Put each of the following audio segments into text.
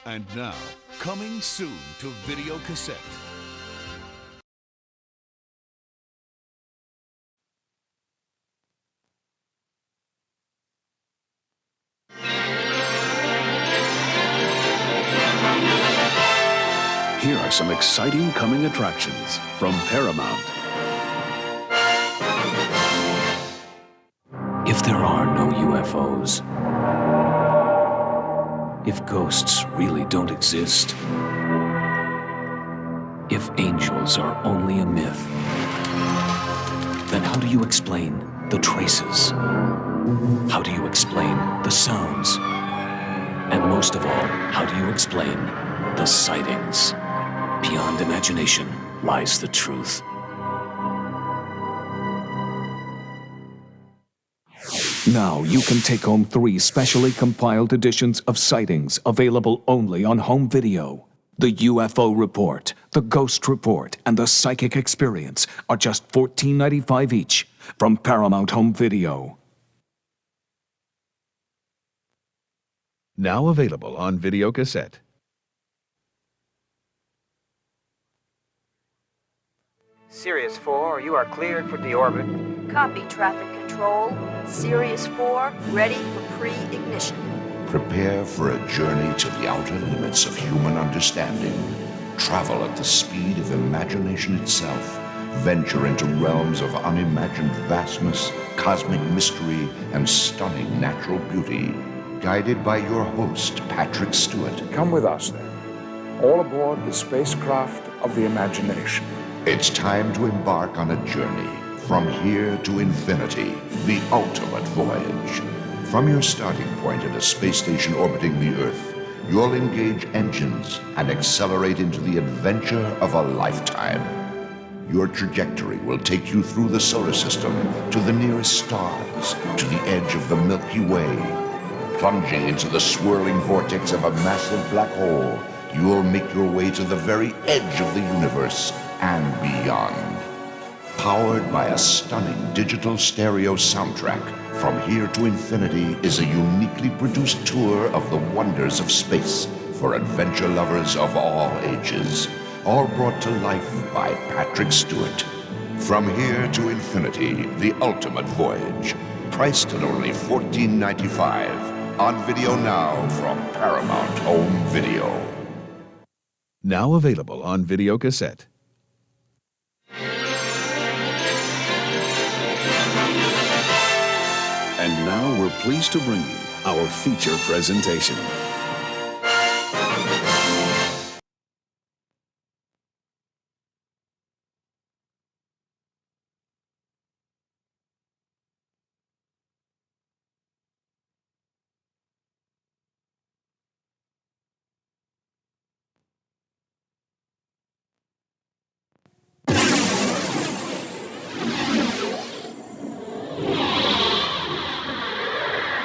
And now, coming soon to video cassette. Here are some exciting coming attractions from Paramount. If there are no UFOs, if ghosts really don't exist, if angels are only a myth, then how do you explain the traces? How do you explain the sounds? And most of all, how do you explain the sightings? Beyond imagination lies the truth. Now you can take home 3 specially compiled editions of Sightings, available only on home video. The UFO Report, The Ghost Report, and The Psychic Experience are just $14.95 each from Paramount Home Video. Now available on video cassette. Sirius 4, you are cleared for deorbit. Copy, traffic control. Sirius 4, ready for pre-ignition. Prepare for a journey to the outer limits of human understanding. Travel at the speed of imagination itself. Venture into realms of unimagined vastness, cosmic mystery, and stunning natural beauty. Guided by your host, Patrick Stewart. Come with us, then. All aboard the spacecraft of the imagination. It's time to embark on a journey from here to infinity, the ultimate voyage. From your starting point at a space station orbiting the Earth, you'll engage engines and accelerate into the adventure of a lifetime. Your trajectory will take you through the solar system to the nearest stars, to the edge of the Milky Way. Plunging into the swirling vortex of a massive black hole, you will make your way to the very edge of the universe and beyond. Powered by a stunning digital stereo soundtrack, From Here to Infinity is a uniquely produced tour of the wonders of space for adventure lovers of all ages, all brought to life by Patrick Stewart. From Here to Infinity, the ultimate voyage, priced at only $14.95, on video now from Paramount Home Video. Now available on video cassette. And now we're pleased to bring you our feature presentation.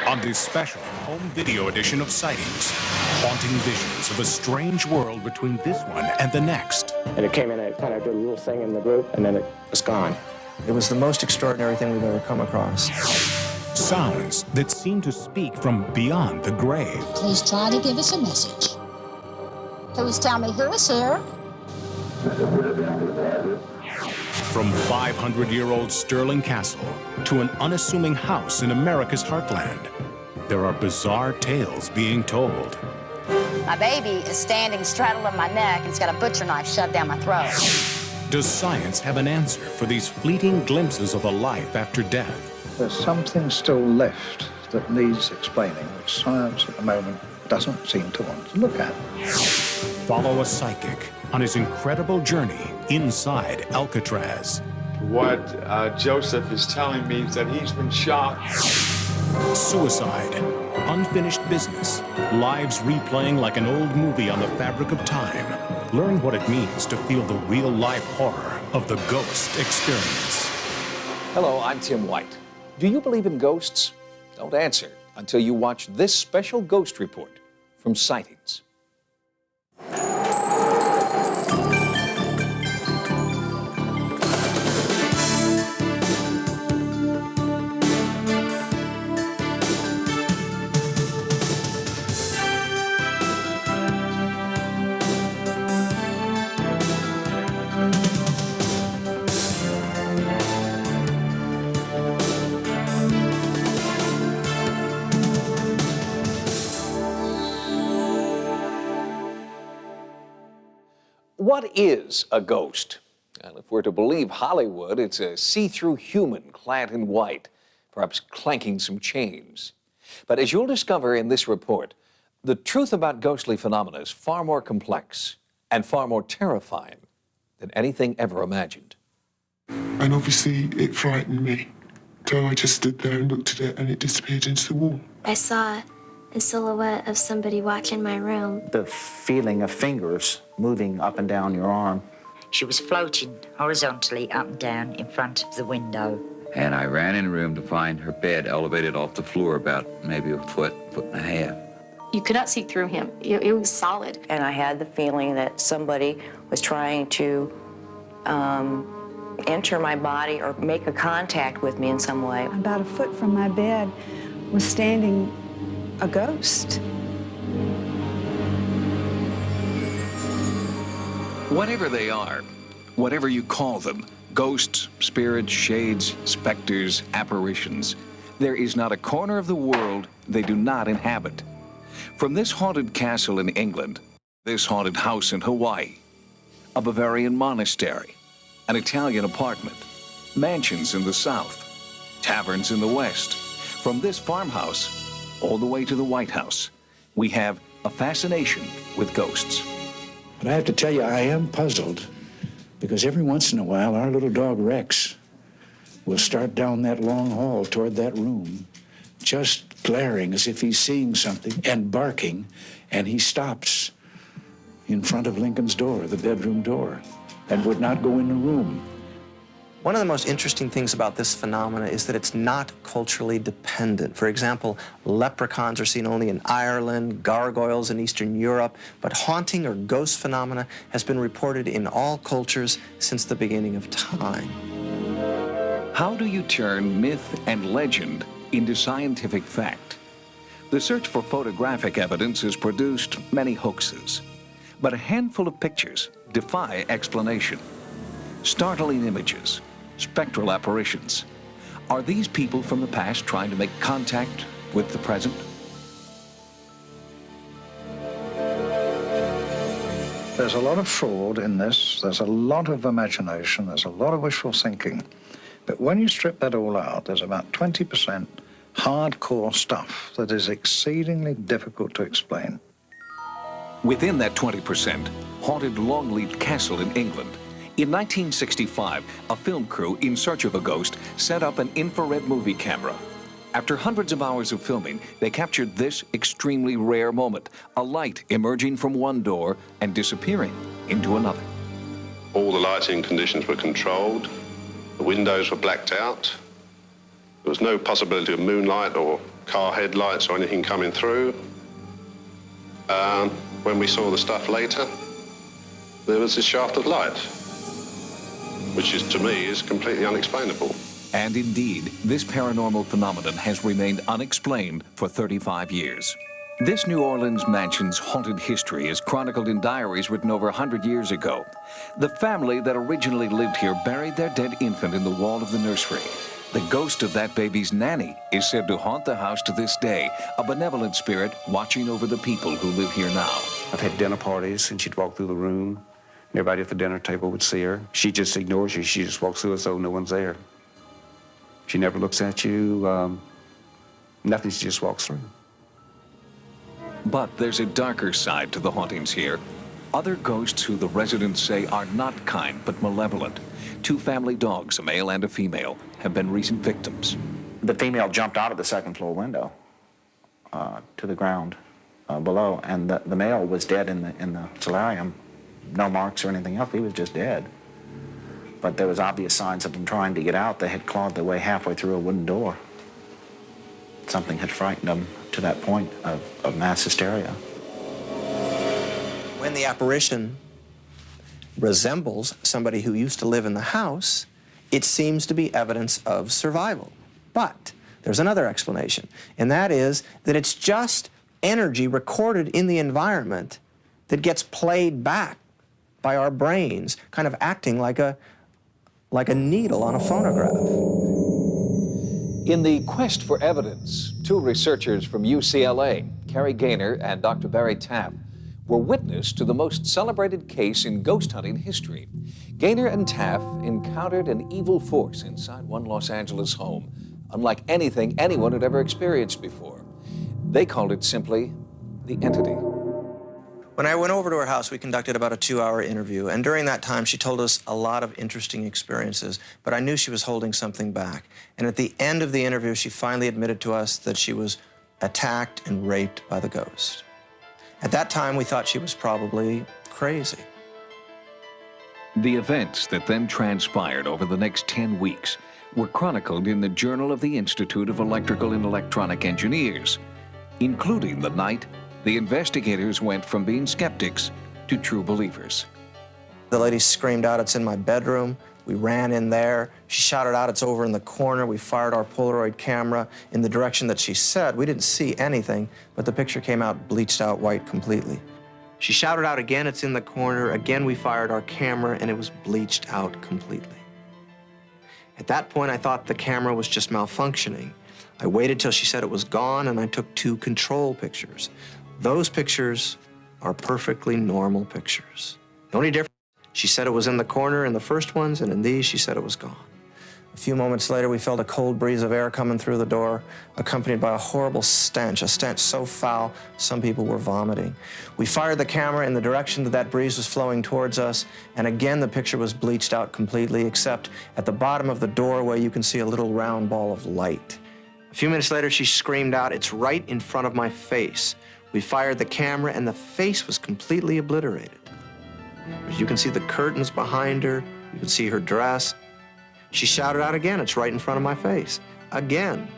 On this special home video edition of Sightings, haunting visions of a strange world between this one and the next. And it came in, it kind of did a little thing in the group, and then it was gone. It was the most extraordinary thing we've ever come across. Sounds that seem to speak from beyond the grave. He's trying to give us a message. Please tell me who is here. From 500-year-old Stirling Castle to an unassuming house in America's heartland, there are bizarre tales being told. My baby is standing straddling my neck and it's got a butcher knife shoved down my throat. Does science have an answer for these fleeting glimpses of a life after death? There's something still left that needs explaining, which science at the moment doesn't seem to want to look at. Follow a psychic on his incredible journey inside Alcatraz. What Joseph is telling me is that he's been shot. Suicide, unfinished business, lives replaying like an old movie on the fabric of time. Learn what it means to feel the real-life horror of the ghost experience. Hello, I'm Tim White. Do you believe in ghosts? Don't answer until you watch this special ghost report from Sightings. What is a ghost? Well, if we're to believe Hollywood, it's a see-through human clad in white, perhaps clanking some chains. But as you'll discover in this report, the truth about ghostly phenomena is far more complex and far more terrifying than anything ever imagined. And obviously it frightened me. So I just stood there and looked at it and it disappeared into the wall. I saw a silhouette of somebody watching my room. The feeling of fingers moving up and down your arm. She was floating horizontally up and down in front of the window. And I ran in the room to find her bed elevated off the floor about maybe a foot and a half. You could not see through him. It was solid. And I had the feeling that somebody was trying to enter my body or make a contact with me in some way. About a foot from my bed was standing a ghost. Whatever they are, whatever you call them, ghosts, spirits, shades, specters, apparitions, there is not a corner of the world they do not inhabit. From this haunted castle in England, this haunted house in Hawaii, a Bavarian monastery, an Italian apartment, mansions in the south, taverns in the west, from this farmhouse all the way to the White House, we have a fascination with ghosts. But I have to tell you, I am puzzled, because every once in a while, our little dog Rex will start down that long hall toward that room, just glaring as if he's seeing something and barking, and he stops in front of Lincoln's door, the bedroom door, and would not go in the room. One of the most interesting things about this phenomena is that it's not culturally dependent. For example, leprechauns are seen only in Ireland, gargoyles in Eastern Europe, but haunting or ghost phenomena has been reported in all cultures since the beginning of time. How do you turn myth and legend into scientific fact? The search for photographic evidence has produced many hoaxes, but a handful of pictures defy explanation. Startling images, spectral apparitions. Are these people from the past trying to make contact with the present? There's a lot of fraud in this. There's a lot of imagination. There's a lot of wishful thinking. But when you strip that all out, there's about 20% hardcore stuff that is exceedingly difficult to explain. Within that 20%, haunted Longleat Castle in England. In 1965, a film crew in search of a ghost set up an infrared movie camera. After hundreds of hours of filming, they captured this extremely rare moment, a light emerging from one door and disappearing into another. All the lighting conditions were controlled. The windows were blacked out. There was no possibility of moonlight or car headlights or anything coming through. When we saw the stuff later, there was this shaft of light, which is, to me, is completely unexplainable. And indeed, this paranormal phenomenon has remained unexplained for 35 years. This New Orleans mansion's haunted history is chronicled in diaries written over 100 years ago. The family that originally lived here buried their dead infant in the wall of the nursery. The ghost of that baby's nanny is said to haunt the house to this day, a benevolent spirit watching over the people who live here now. I've had dinner parties, and she'd walk through the room. Everybody at the dinner table would see her. She just ignores you. She just walks through as though no one's there. She never looks at you. Nothing, she just walks through. But there's a darker side to the hauntings here. Other ghosts who the residents say are not kind but malevolent. 2 family dogs, a male and a female, have been recent victims. The female jumped out of the second floor window to the ground below, and the male was dead in the solarium. No marks or anything else. He was just dead. But there was obvious signs of them trying to get out. They had clawed their way halfway through a wooden door. Something had frightened them to that point of mass hysteria. When the apparition resembles somebody who used to live in the house, it seems to be evidence of survival. But there's another explanation, and that is that it's just energy recorded in the environment that gets played back by our brains, kind of acting like a needle on a phonograph. In the quest for evidence, 2 researchers from UCLA, Carrie Gaynor and Dr. Barry Taff, were witness to the most celebrated case in ghost hunting history. Gaynor and Taff encountered an evil force inside one Los Angeles home, unlike anything anyone had ever experienced before. They called it simply the entity. When I went over to her house, we conducted about a 2-hour interview, and during that time, she told us a lot of interesting experiences, but I knew she was holding something back. And at the end of the interview, she finally admitted to us that she was attacked and raped by the ghost. At that time, we thought she was probably crazy. The events that then transpired over the next 10 weeks were chronicled in the Journal of the Institute of Electrical and Electronic Engineers, including the night the investigators went from being skeptics to true believers. The lady screamed out, "It's in my bedroom." We ran in there. She shouted out, "It's over in the corner." We fired our Polaroid camera in the direction that she said. We didn't see anything, but the picture came out bleached out white completely. She shouted out again, "It's in the corner." Again, we fired our camera, and it was bleached out completely. At that point, I thought the camera was just malfunctioning. I waited till she said it was gone, and I took 2 control pictures. Those pictures are perfectly normal pictures. The only difference, she said it was in the corner in the first ones, and in these, she said it was gone. A few moments later, we felt a cold breeze of air coming through the door, accompanied by a horrible stench, a stench so foul, some people were vomiting. We fired the camera in the direction that that breeze was flowing towards us, and again, the picture was bleached out completely, except at the bottom of the doorway, you can see a little round ball of light. A few minutes later, she screamed out, "It's right in front of my face." We fired the camera, and the face was completely obliterated. As you can see the curtains behind her, you can see her dress. She shouted out again, "It's right in front of my face." Again,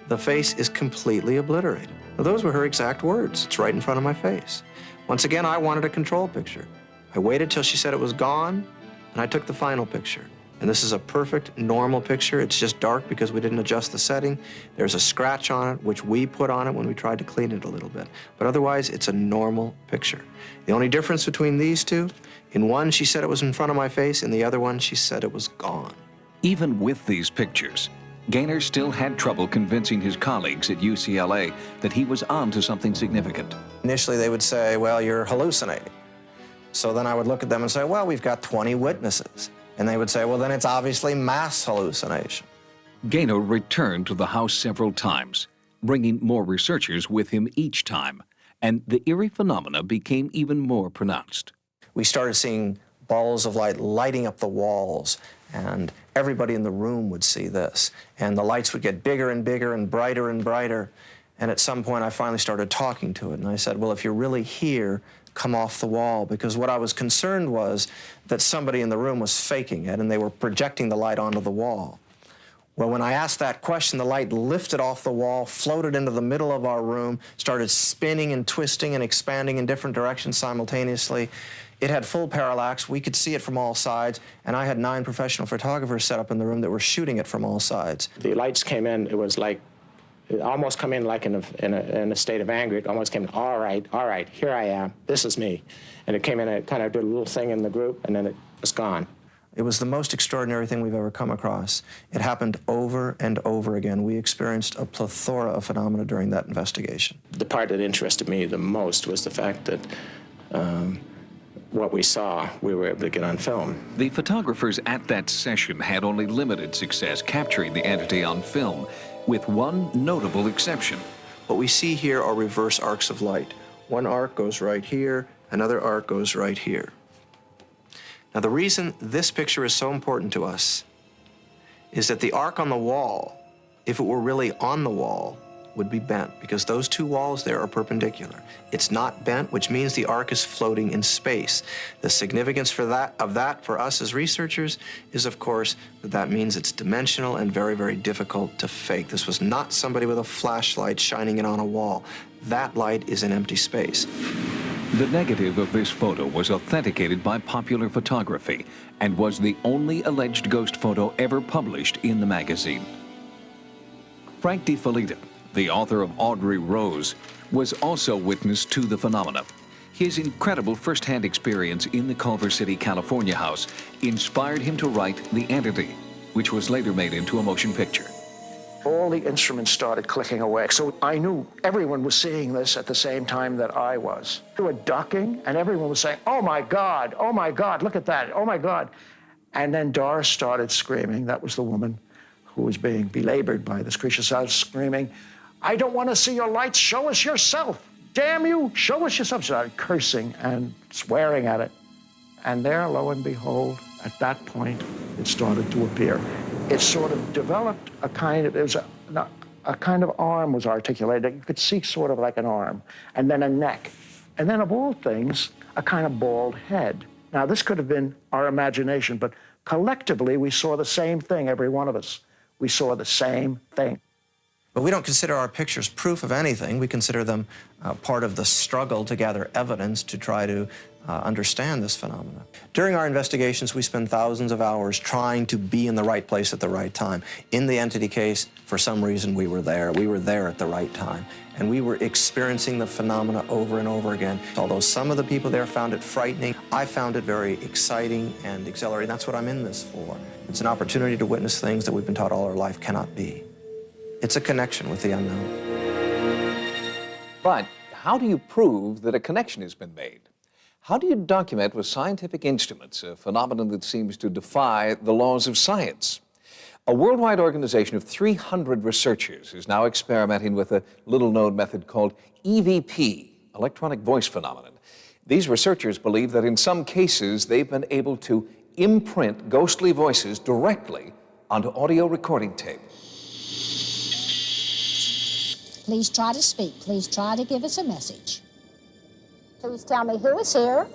the face is completely obliterated. Now, those were her exact words, "It's right in front of my face." Once again, I wanted a control picture. I waited till she said it was gone, and I took the final picture. And this is a perfect, normal picture. It's just dark because we didn't adjust the setting. There's a scratch on it, which we put on it when we tried to clean it a little bit. But otherwise, it's a normal picture. The only difference between these two, in one, she said it was in front of my face. In the other one, she said it was gone. Even with these pictures, Gaynor still had trouble convincing his colleagues at UCLA that he was onto something significant. Initially, they would say, "Well, you're hallucinating." So then I would look at them and say, "Well, we've got 20 witnesses." And they would say, "Well, then it's obviously mass hallucination." Gaynor returned to the house several times, bringing more researchers with him each time, and the eerie phenomena became even more pronounced. We started seeing balls of light lighting up the walls, and everybody in the room would see this. And the lights would get bigger and bigger and brighter and brighter. And at some point, I finally started talking to it, and I said, "Well, if you're really here, come off the wall," because what I was concerned was that somebody in the room was faking it and they were projecting the light onto the wall. Well, when I asked that question, the light lifted off the wall, floated into the middle of our room, started spinning and twisting and expanding in different directions simultaneously. It had full parallax. We could see it from all sides, and I had 9 professional photographers set up in the room that were shooting it from all sides. The lights came in, it was like, it almost come in like in a state of anger. It almost came in, all right, here I am, this is me. And it came in, it kind of did a little thing in the group, and then it was gone. It was the most extraordinary thing we've ever come across. It happened over and over again. We experienced a plethora of phenomena during that investigation. The part that interested me the most was the fact that what we saw, we were able to get on film. The photographers at that session had only limited success capturing the entity on film, with one notable exception. What we see here are reverse arcs of light. One arc goes right here, another arc goes right here. Now, the reason this picture is so important to us is that the arc on the wall, if it were really on the wall, would be bent, because those 2 walls there are perpendicular. It's not bent, which means the arc is floating in space. The significance of that for us as researchers is, of course, that means it's dimensional and very, very difficult to fake. This was not somebody with a flashlight shining it on a wall. That light is in empty space. The negative of this photo was authenticated by Popular Photography and was the only alleged ghost photo ever published in the magazine. Frank DiFelita, the author of Audrey Rose, was also witness to the phenomena. His incredible first-hand experience in the Culver City, California house inspired him to write The Entity, which was later made into a motion picture. All all the instruments started clicking away. So I knew everyone was seeing this at the same time that I was. We were ducking, and everyone was saying, oh my God, look at that, oh my God. And then Doris started screaming. That was the woman who was being belabored by this creature. Started screaming, I don't want to see your lights, show us yourself. Damn you, show us yourself. She started cursing and swearing at it. And there, lo and behold, at that point, it started to appear. It sort of developed a kind of, a kind of arm was articulated. You could see sort of like an arm, and then a neck. And then of all things, a kind of bald head. Now, this could have been our imagination, but collectively, we saw the same thing, every one of us. We saw the same thing. But we don't consider our pictures proof of anything. We consider them part of the struggle to gather evidence to try to understand this phenomenon. During our investigations, we spend thousands of hours trying to be in the right place at the right time. In the entity case, for some reason, we were there. We were there at the right time. And we were experiencing the phenomena over and over again. Although some of the people there found it frightening, I found it very exciting and exhilarating. That's what I'm in this for. It's an opportunity to witness things that we've been taught all our life cannot be. It's a connection with the unknown. But how do you prove that a connection has been made? How do you document with scientific instruments a phenomenon that seems to defy the laws of science? A worldwide organization of 300 researchers is now experimenting with a little-known method called EVP, electronic voice phenomenon. These researchers believe that in some cases they've been able to imprint ghostly voices directly onto audio recording tape. Please try to speak. Please try to give us a message. Please tell me who is here.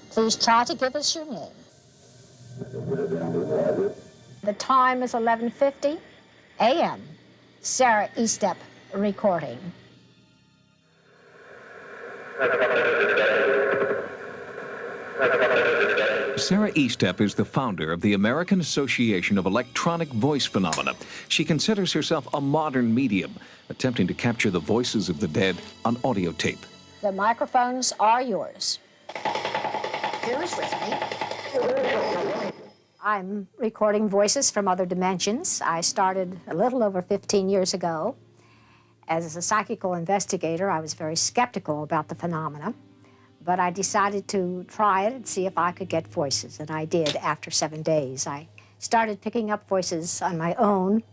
Please try to give us your name. The time is 11:50 a.m. Sarah Estep recording. Sarah Estep is the founder of the American Association of Electronic Voice Phenomena. She considers herself a modern medium, attempting to capture the voices of the dead on audio tape. The microphones are yours. Here is with me. I'm recording voices from other dimensions. I started a little over 15 years ago. As a psychical investigator, I was very skeptical about the phenomena. But I decided to try it and see if I could get voices, and I did after 7 days. I started picking up voices on my own,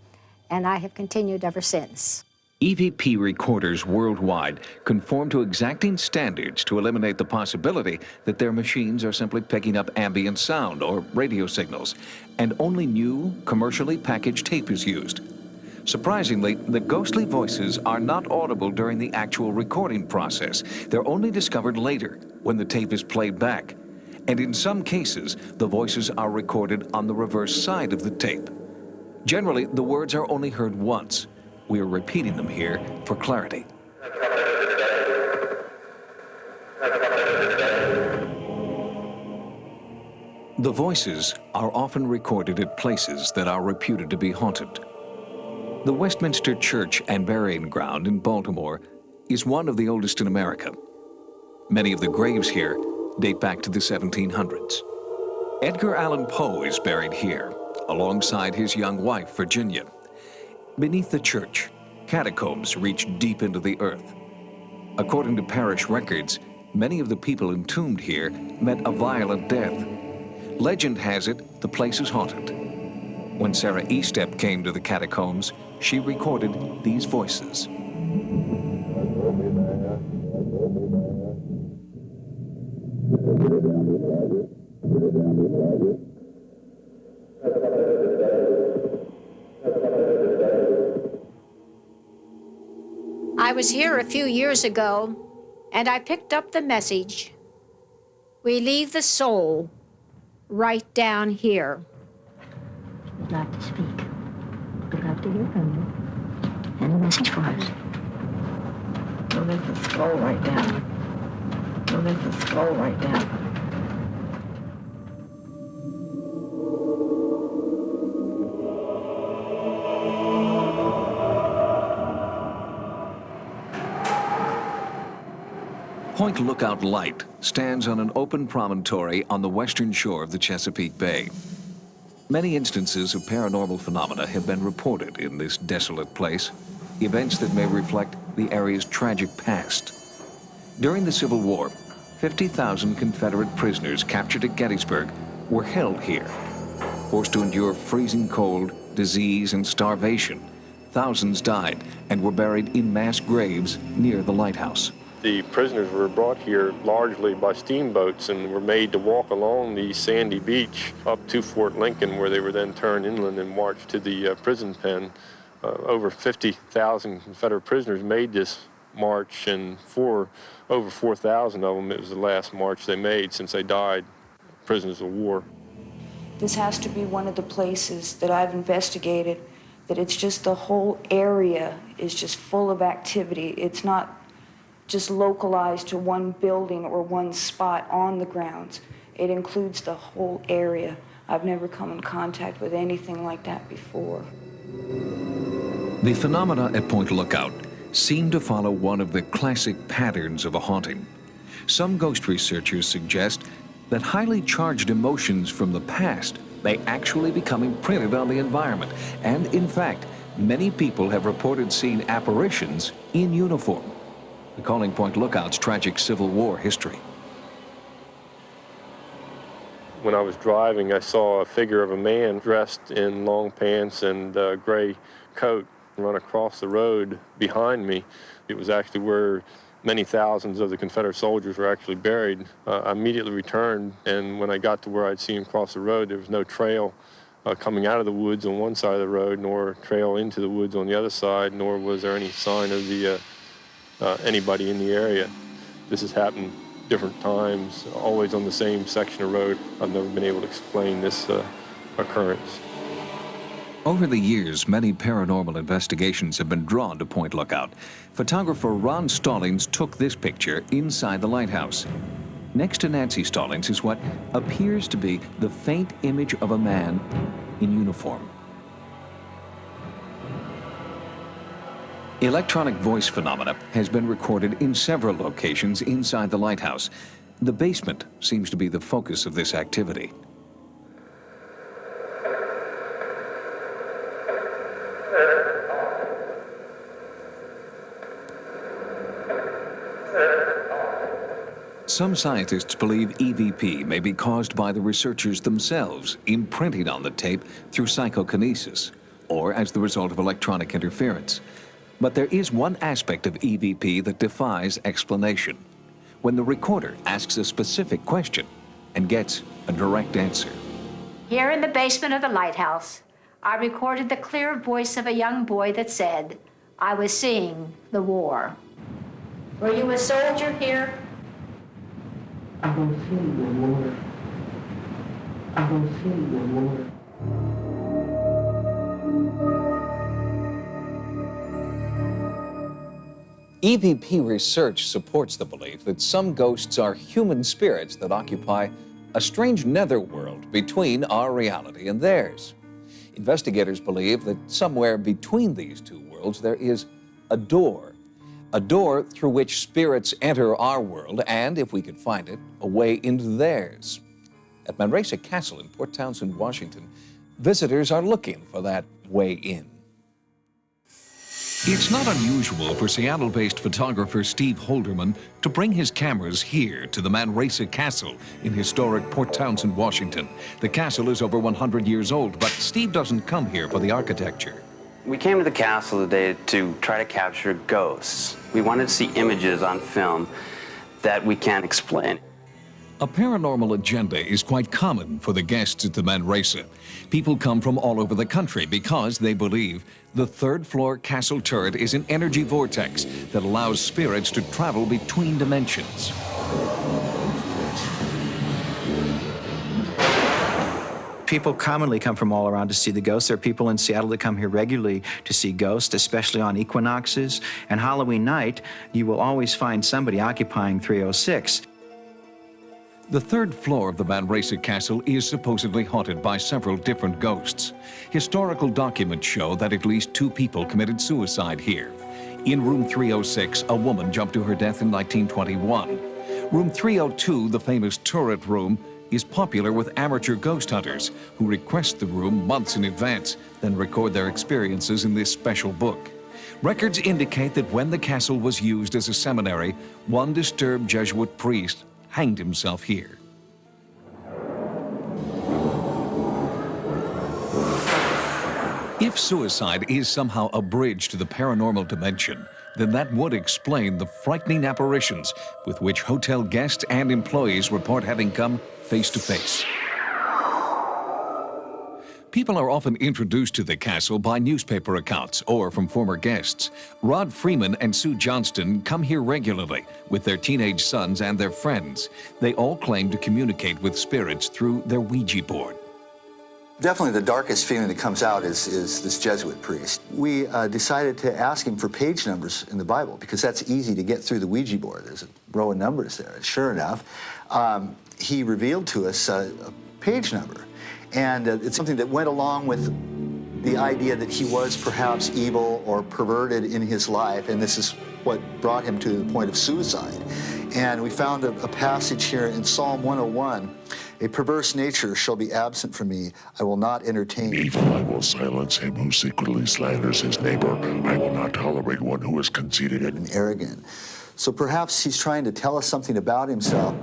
and I have continued ever since. EVP recorders worldwide conform to exacting standards to eliminate the possibility that their machines are simply picking up ambient sound or radio signals, and only new, commercially packaged tape is used. Surprisingly, the ghostly voices are not audible during the actual recording process. They're only discovered later, when the tape is played back. And in some cases, the voices are recorded on the reverse side of the tape. Generally, the words are only heard once. We are repeating them here for clarity. The voices are often recorded at places that are reputed to be haunted. The Westminster Church and Burying Ground in Baltimore is one of the oldest in America. Many of the graves here date back to the 1700s. Edgar Allan Poe is buried here, alongside his young wife, Virginia. Beneath the church, catacombs reach deep into the earth. According to parish records, many of the people entombed here met a violent death. Legend has it the place is haunted. When Sarah Estep came to the catacombs, she recorded these voices. I was here a few years ago, and I picked up the message. We leave the soul right down here. We'd like to speak. We'd like to hear from you. Any message for us? We'll leave the skull right down. We'll leave the skull right down. Point Lookout Light stands on an open promontory on the western shore of the Chesapeake Bay. Many instances of paranormal phenomena have been reported in this desolate place, events that may reflect the area's tragic past. During the Civil War, 50,000 Confederate prisoners captured at Gettysburg were held here. Forced to endure freezing cold, disease, and starvation, thousands died and were buried in mass graves near the lighthouse. The prisoners were brought here largely by steamboats and were made to walk along the sandy beach up to Fort Lincoln, where they were then turned inland and marched to the prison pen. Over 50,000 Confederate prisoners made this march, and for over 4,000 of them, it was the last march they made since they died prisoners of war. This has to be one of the places that I've investigated that it's just the whole area is just full of activity. It's not just localized to one building or one spot on the grounds. It includes the whole area. I've never come in contact with anything like that before. The phenomena at Point Lookout seem to follow one of the classic patterns of a haunting. Some ghost researchers suggest that highly charged emotions from the past may actually become imprinted on the environment. And in fact, many people have reported seeing apparitions in uniform, recalling Point Lookout's tragic Civil War history. When I was driving, I saw a figure of a man dressed in long pants and a gray coat run across the road behind me. It was actually where many thousands of the Confederate soldiers were actually buried. I immediately returned, and when I got to where I'd seen him cross the road, there was no trail coming out of the woods on one side of the road, nor trail into the woods on the other side, nor was there any sign of the anybody in the area. This has happened different times, always on the same section of road. I've never been able to explain this occurrence. Over the years, many paranormal investigations have been drawn to Point Lookout. Photographer Ron Stallings took this picture inside the lighthouse. Next to Nancy Stallings is what appears to be the faint image of a man in uniform. Electronic voice phenomena has been recorded in several locations inside the lighthouse. The basement seems to be the focus of this activity. Some scientists believe EVP may be caused by the researchers themselves imprinting on the tape through psychokinesis, or as the result of electronic interference. But there is one aspect of EVP that defies explanation: when the recorder asks a specific question and gets a direct answer. Here in the basement of the lighthouse, I recorded the clear voice of a young boy that said, "I was seeing the war." Were you a soldier here? I was seeing the war. I was seeing the war. EVP research supports the belief that some ghosts are human spirits that occupy a strange netherworld between our reality and theirs. Investigators believe that somewhere between these two worlds there is a door through which spirits enter our world, and, if we could find it, a way into theirs. At Manresa Castle in Port Townsend, Washington, visitors are looking for that way in. It's not unusual for Seattle-based photographer Steve Holderman to bring his cameras here to the Manresa Castle in historic Port Townsend, Washington. The castle is over 100 years old, but Steve doesn't come here for the architecture. We came to the castle today to try to capture ghosts. We wanted to see images on film that we can't explain. A paranormal agenda is quite common for the guests at the Manresa. People come from all over the country because they believe the third-floor castle turret is an energy vortex that allows spirits to travel between dimensions. People commonly come from all around to see the ghosts. There are people in Seattle that come here regularly to see ghosts, especially on equinoxes. And Halloween night, you will always find somebody occupying 306. The third floor of the Manresa Castle is supposedly haunted by several different ghosts. Historical documents show that at least 2 people committed suicide here. In room 306, a woman jumped to her death in 1921. Room 302, the famous turret room, is popular with amateur ghost hunters who request the room months in advance, then record their experiences in this special book. Records indicate that when the castle was used as a seminary, one disturbed Jesuit priest hanged himself here. If suicide is somehow a bridge to the paranormal dimension, then that would explain the frightening apparitions with which hotel guests and employees report having come face to face. People are often introduced to the castle by newspaper accounts or from former guests. Rod Freeman and Sue Johnston come here regularly with their teenage sons and their friends. They all claim to communicate with spirits through their Ouija board. Definitely the darkest feeling that comes out is this Jesuit priest. We decided to ask him for page numbers in the Bible because that's easy to get through the Ouija board. There's a row of numbers there. Sure enough, he revealed to us a page number. And it's something that went along with the idea that he was perhaps evil or perverted in his life, and this is what brought him to the point of suicide. And we found a passage here in Psalm 101. A perverse nature shall be absent from me. I will not entertain. Evil, I will silence him who secretly slanders his neighbor. I will not tolerate one who is conceited and arrogant. So perhaps he's trying to tell us something about himself.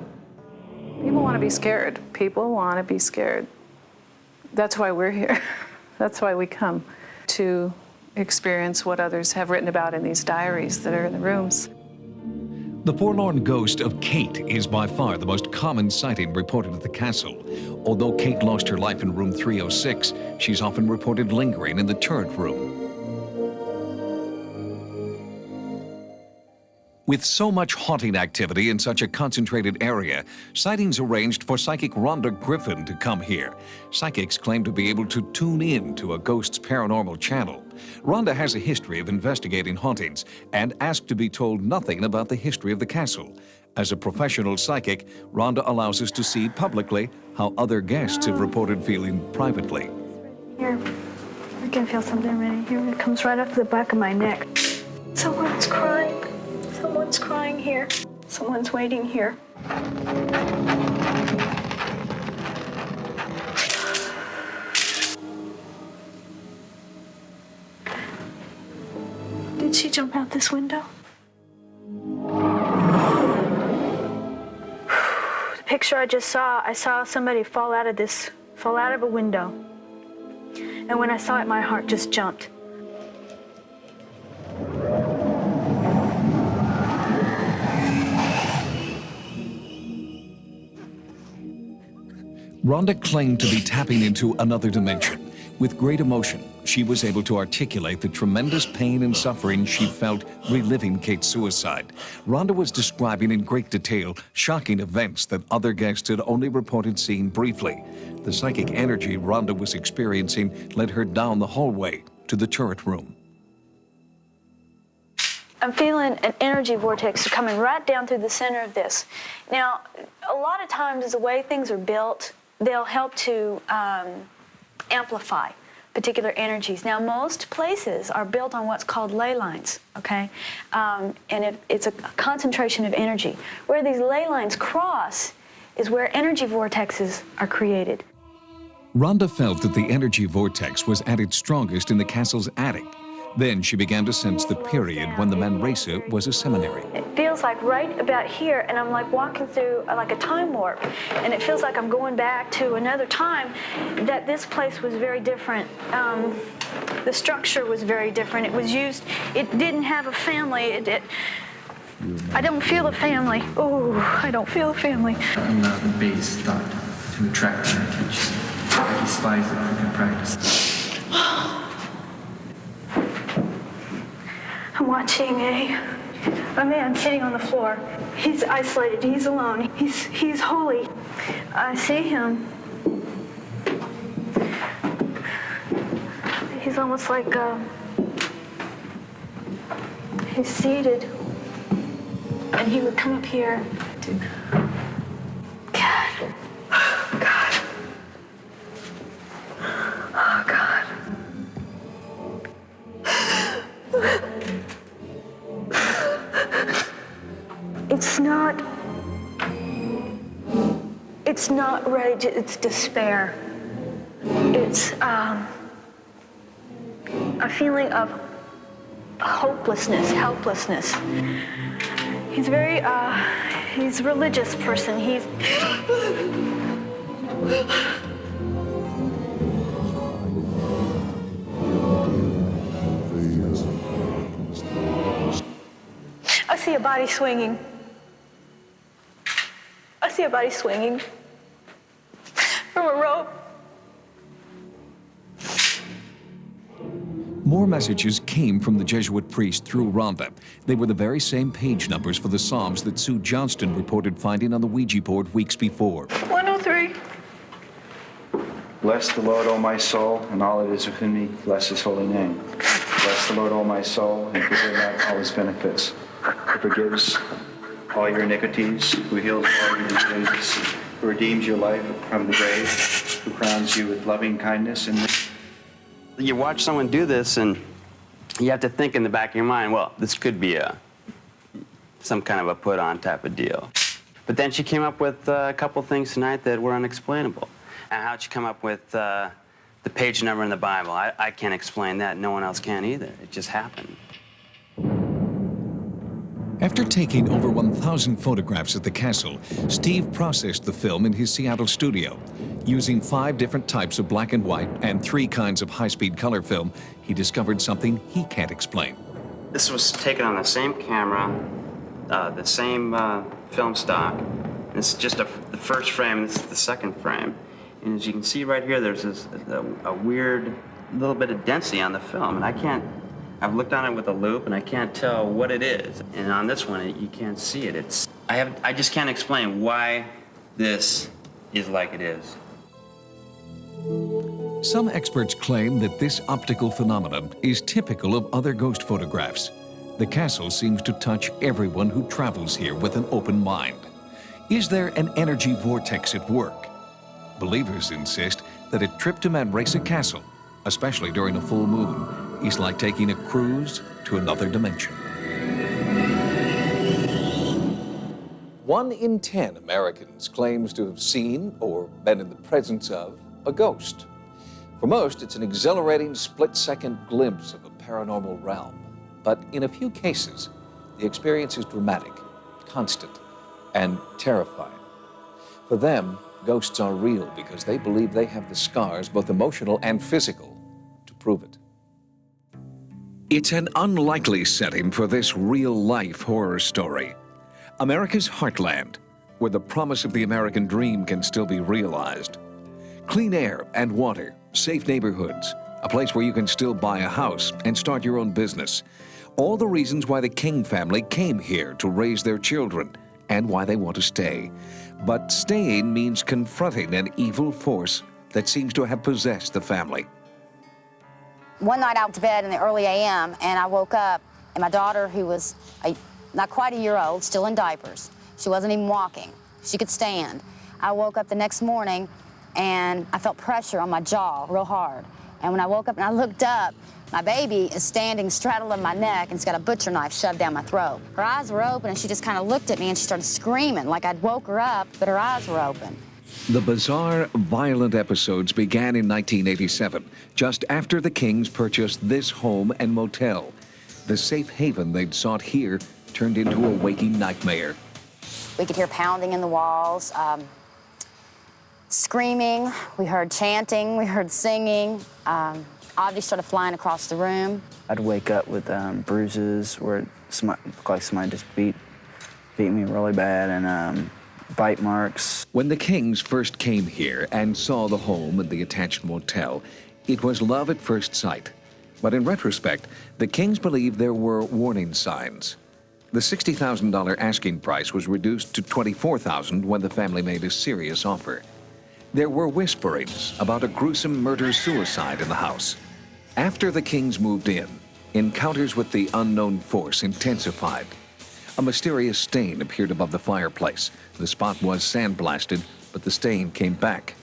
People want to be scared. People want to be scared. That's why we're here. That's why we come, to experience what others have written about in these diaries that are in the rooms. The forlorn ghost of Kate is by far the most common sighting reported at the castle. Although Kate lost her life in room 306, she's often reported lingering in the turret room. With so much haunting activity in such a concentrated area, sightings arranged for psychic Rhonda Griffin to come here. Psychics claim to be able to tune in to a ghost's paranormal channel. Rhonda has a history of investigating hauntings and asked to be told nothing about the history of the castle. As a professional psychic, Rhonda allows us to see publicly how other guests have reported feeling privately. Here, I can feel something right here. It comes right up the back of my neck. Someone's crying. Someone's crying here. Someone's waiting here. Did she jump out this window? The picture I just saw, I saw somebody fall out of a window. And when I saw it, my heart just jumped. Rhonda claimed to be tapping into another dimension. With great emotion, she was able to articulate the tremendous pain and suffering she felt reliving Kate's suicide. Rhonda was describing in great detail shocking events that other guests had only reported seeing briefly. The psychic energy Rhonda was experiencing led her down the hallway to the turret room. I'm feeling an energy vortex coming right down through the center of this. Now, a lot of times the way things are built, they'll help to amplify particular energies. Now, most places are built on what's called ley lines, okay? And it's a concentration of energy. Where these ley lines cross is where energy vortexes are created. Rhonda felt that the energy vortex was at its strongest in the castle's attic. Then she began to sense the period when the Manresa was a seminary. It feels like right about here, and I'm like walking through like a time warp, and it feels like I'm going back to another time that this place was very different. The structure was very different. It was used, it didn't have a family. I don't feel a family. Oh, I don't feel a family. The base thought to attract their attention. Like spies that can practice. I'm watching a man sitting on the floor. He's isolated, he's alone, he's holy. I see him. He's almost like, he's seated. And he would come up here. God. God. Oh, God. It's not rage, it's despair. It's a feeling of hopelessness, helplessness. He's he's a religious person. I see a body swinging. I see a body swinging from a rope. More messages came from the Jesuit priest through Rhonda. They were the very same page numbers for the Psalms that Sue Johnston reported finding on the Ouija board weeks before. 103. Bless the Lord, O my soul, and all that is within me. Bless his holy name. Bless the Lord, O my soul, and forget not all his benefits. Who forgives all your iniquities, who heals all your diseases, who redeems your life from the grave, who crowns you with loving kindness and You watch someone do this, and you have to think in the back of your mind, well, this could be some kind of a put-on type of deal. But then she came up with a couple things tonight that were unexplainable. And how'd she come up with the page number in the Bible? I can't explain that. No one else can either. It just happened. After taking over 1,000 photographs at the castle, Steve processed the film in his Seattle studio. Using 5 different types of black and white and 3 kinds of high-speed color film, he discovered something he can't explain. This was taken on the same camera, the same film stock. This is just the first frame, this is the second frame. And as you can see right here, there's a weird little bit of density on the film, and I've looked on it with a loop, and I can't tell what it is. And on this one, you can't see it. I just can't explain why this is like it is. Some experts claim that this optical phenomenon is typical of other ghost photographs. The castle seems to touch everyone who travels here with an open mind. Is there an energy vortex at work? Believers insist that a trip to Manresa Castle, especially during a full moon, is like taking a cruise to another dimension. 1 in 10 Americans claims to have seen or been in the presence of a ghost. For most, it's an exhilarating split-second glimpse of a paranormal realm. But in a few cases, the experience is dramatic, constant, and terrifying. For them, ghosts are real because they believe they have the scars, both emotional and physical, to prove it. It's an unlikely setting for this real-life horror story. America's heartland, where the promise of the American dream can still be realized. Clean air and water, safe neighborhoods, a place where you can still buy a house and start your own business. All the reasons why the King family came here to raise their children and why they want to stay. But staying means confronting an evil force that seems to have possessed the family. One night I went to bed in the early a.m. and I woke up, and my daughter, who was not quite a year old, still in diapers, she wasn't even walking. She could stand. I woke up the next morning and I felt pressure on my jaw real hard. And when I woke up and I looked up, my baby is standing straddling my neck and it's got a butcher knife shoved down my throat. Her eyes were open and she just kind of looked at me and she started screaming like I'd woke her up, but her eyes were open. The bizarre, violent episodes began in 1987, just after the Kings purchased this home and motel. The safe haven they'd sought here turned into a waking nightmare. We could hear pounding in the walls, screaming, we heard chanting, we heard singing. Objects started flying across the room. I'd wake up with bruises where it looked like somebody just beat me really bad, and bite marks. When the Kings first came here and saw the home and the attached motel, it was love at first sight. But in retrospect, the Kings believed there were warning signs. The $60,000 asking price was reduced to $24,000 when the family made a serious offer. There were whisperings about a gruesome murder-suicide in the house. After the Kings moved in, encounters with the unknown force intensified. A mysterious stain appeared above the fireplace. The spot was sandblasted, but the stain came back.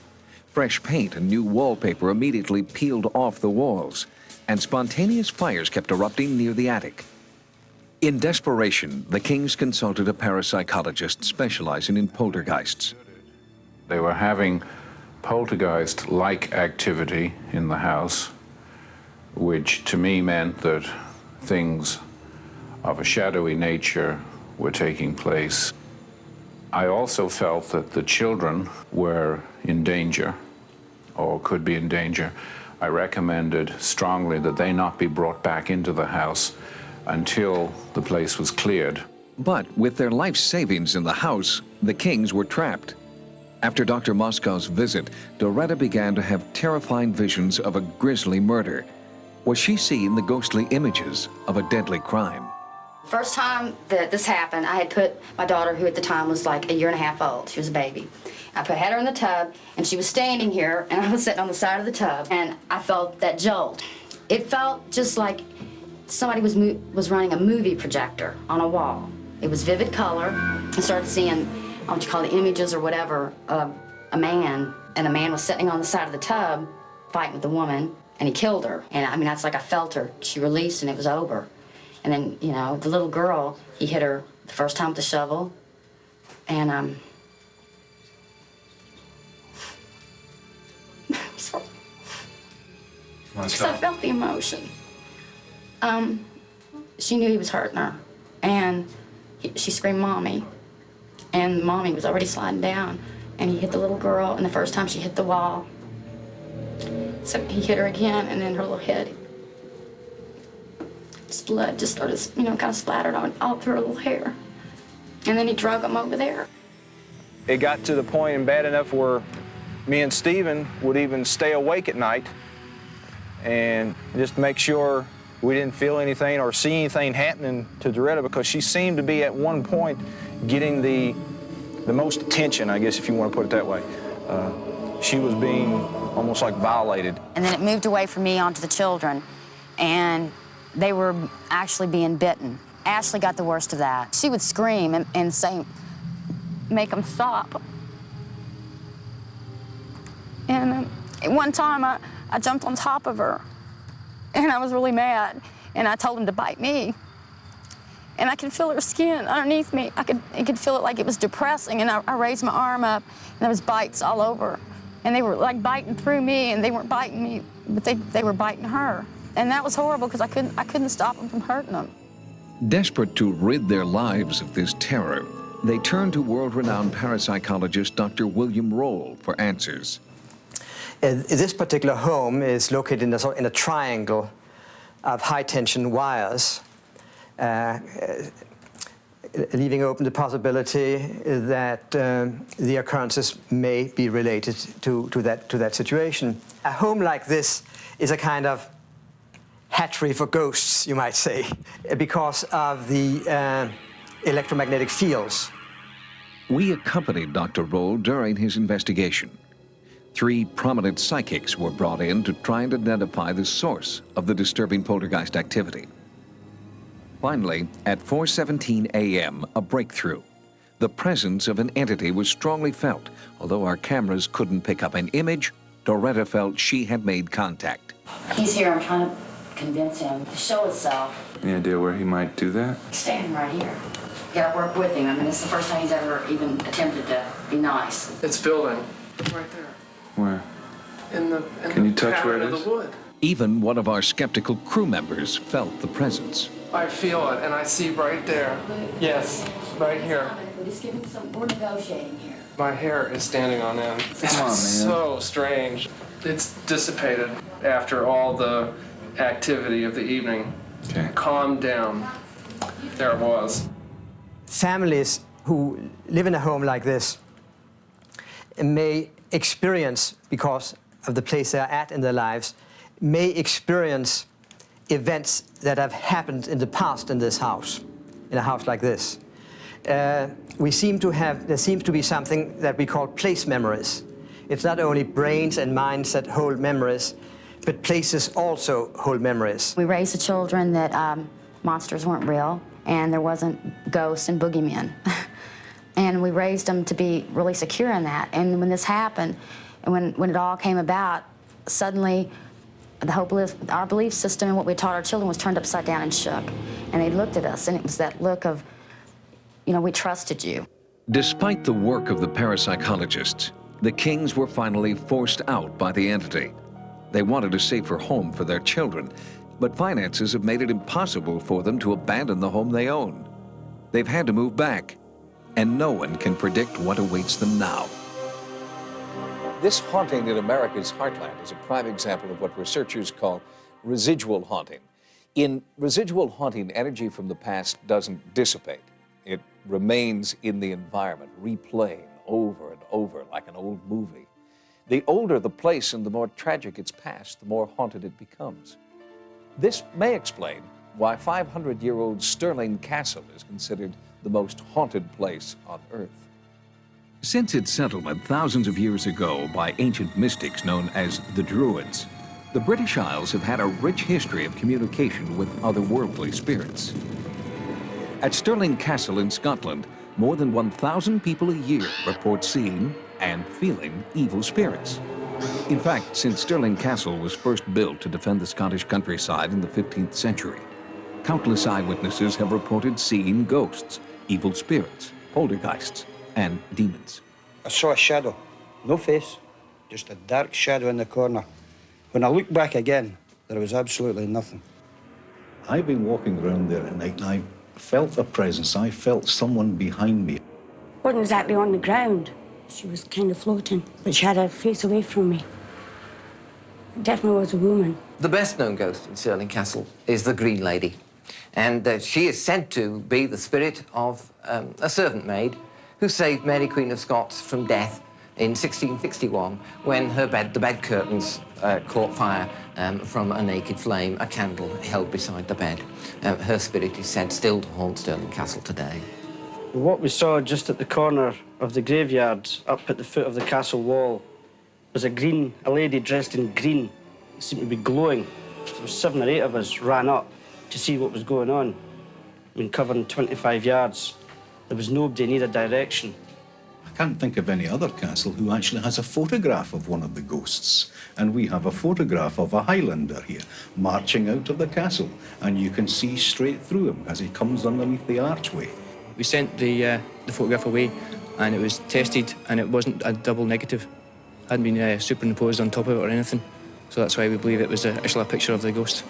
Fresh paint and new wallpaper immediately peeled off the walls, and spontaneous fires kept erupting near the attic. In desperation, the Kings consulted a parapsychologist specializing in poltergeists. They were having poltergeist-like activity in the house, which to me meant that things of a shadowy nature were taking place. I also felt that the children were in danger, or could be in danger. I recommended strongly that they not be brought back into the house until the place was cleared. But with their life savings in the house, the Kings were trapped. After Dr. Moscow's visit, Doretta began to have terrifying visions of a grisly murder. Was she seeing the ghostly images of a deadly crime? First time that this happened, I had put my daughter, who at the time was like 1.5 years old, she was a baby. Had her in the tub, and she was standing here, and I was sitting on the side of the tub, and I felt that jolt. It felt just like somebody was running a movie projector on a wall. It was vivid color. I started seeing, what you call the images or whatever, of a man, and the man was sitting on the side of the tub fighting with the woman, and he killed her. And I mean, that's like I felt her. She released, and it was over. And then, you know, the little girl, he hit her the first time with the shovel, and so I felt the emotion. She knew he was hurting her, and she screamed, "Mommy," and Mommy was already sliding down, and he hit the little girl, and the first time she hit the wall. So he hit her again, and then her little head, blood just started, you know, kind of splattered on all through her little hair. And then he drug him over there. It got to the point and bad enough where me and Stephen would even stay awake at night and just make sure we didn't feel anything or see anything happening to Doretta, because she seemed to be at one point getting the most attention, I guess, if you want to put it that way. She was being almost like violated. And then it moved away from me onto the children, and they were actually being bitten. Ashley got the worst of that. She would scream and say, "Make them stop." And one time I jumped on top of her, and I was really mad, and I told him to bite me. And I could feel her skin underneath me. I could feel it like it was depressing, and I raised my arm up, and there was bites all over. And they were like biting through me, and they weren't biting me, but they were biting her. And that was horrible, because I couldn't stop them from hurting them. Desperate to rid their lives of this terror, they turned to world-renowned parapsychologist Dr. William Roll for answers. This particular home is located in a triangle of high-tension wires, leaving open the possibility that the occurrences may be related to that situation. A home like this is a kind of hatchery for ghosts, you might say, because of the electromagnetic fields. We accompanied Dr. Roll during his investigation. 3 prominent psychics were brought in to try and identify the source of the disturbing poltergeist activity. Finally, at 4:17 a.m., a breakthrough. The presence of an entity was strongly felt. Although our cameras couldn't pick up an image, Doretta felt she had made contact. He's here. I'm trying to convince him to show himself. Any idea where he might do that? He's standing right here. You gotta work with him. I mean, it's the first time he's ever even attempted to be nice. It's building. Right there. Where? Can you touch where it pattern is? of the wood. Even one of our skeptical crew members felt the presence. I feel it, and I see right there. Yes, right here. We're just giving we're negotiating here. My hair is standing on end. It's Come on, man. so strange. It's dissipated after all the activity of the evening. Okay. Calmed down. There it was. Families who live in a home like this may experience, because of the place they're at in their lives, may experience events that have happened in the past in this house, in a house like this. There seems to be something that we call place memories. It's not only brains and minds that hold memories, but places also hold memories. We raised the children that monsters weren't real, and there wasn't ghosts and boogeymen. And we raised them to be really secure in that. And when this happened, and when it all came about, suddenly our belief system and what we taught our children was turned upside down and shook. And they looked at us, and it was that look of, you know, we trusted you. Despite the work of the parapsychologists, The Kings were finally forced out by the entity. They wanted a safer home for their children, but finances have made it impossible for them to abandon the home they own. They've had to move back, and no one can predict what awaits them now. This haunting in America's heartland is a prime example of what researchers call residual haunting. In residual haunting, energy from the past doesn't dissipate. It remains in the environment, replaying over and over like an old movie. The older the place and the more tragic its past, the more haunted it becomes. This may explain why 500-year-old Stirling Castle is considered the most haunted place on Earth. Since its settlement thousands of years ago by ancient mystics known as the Druids, the British Isles have had a rich history of communication with otherworldly spirits. At Stirling Castle in Scotland, more than 1,000 people a year report seeing and feeling evil spirits. In fact, since Stirling Castle was first built to defend the Scottish countryside in the 15th century, countless eyewitnesses have reported seeing ghosts, evil spirits, poltergeists, and demons. I saw a shadow, no face, just a dark shadow in the corner. When I looked back again, there was absolutely nothing. I've been walking around there at night and I felt a presence. I felt someone behind me. Wasn't exactly on the ground. She was kind of floating, but she had her face away from me. It definitely was a woman. The best-known ghost in Stirling Castle is the Green Lady. And she is said to be the spirit of a servant maid who saved Mary, Queen of Scots, from death in 1661 when the bed curtains caught fire from a naked flame, a candle held beside the bed. Her spirit is said still to haunt Stirling Castle today. What we saw just at the corner of the graveyard, up at the foot of the castle wall, was a lady dressed in green. It seemed to be glowing. There were 7 or 8 of us ran up to see what was going on. I mean, covering 25 yards. There was nobody in either direction. I can't think of any other castle who actually has a photograph of one of the ghosts. And we have a photograph of a Highlander here, marching out of the castle. And you can see straight through him as he comes underneath the archway. We sent the photograph away, and it was tested, and it wasn't a double negative. It hadn't been superimposed on top of it or anything. So that's why we believe it was actually a picture of the ghost.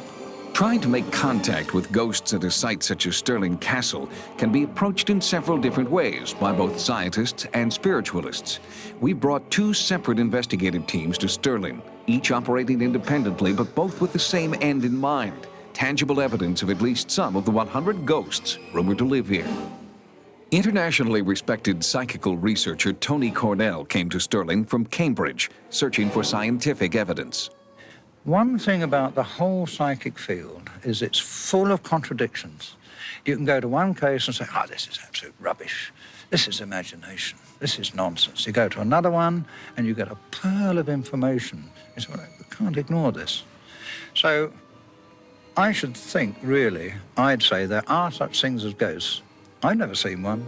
Trying to make contact with ghosts at a site such as Stirling Castle can be approached in several different ways by both scientists and spiritualists. We brought 2 separate investigative teams to Stirling, each operating independently but both with the same end in mind: tangible evidence of at least some of the 100 ghosts rumored to live here. Internationally respected psychical researcher Tony Cornell came to Stirling from Cambridge, searching for scientific evidence. One thing about the whole psychic field is it's full of contradictions. You can go to one case and say, oh, this is absolute rubbish. This is imagination. This is nonsense. You go to another one and you get a pearl of information. You say, well, we can't ignore this. So I should think, really, I'd say there are such things as ghosts. I've never seen one.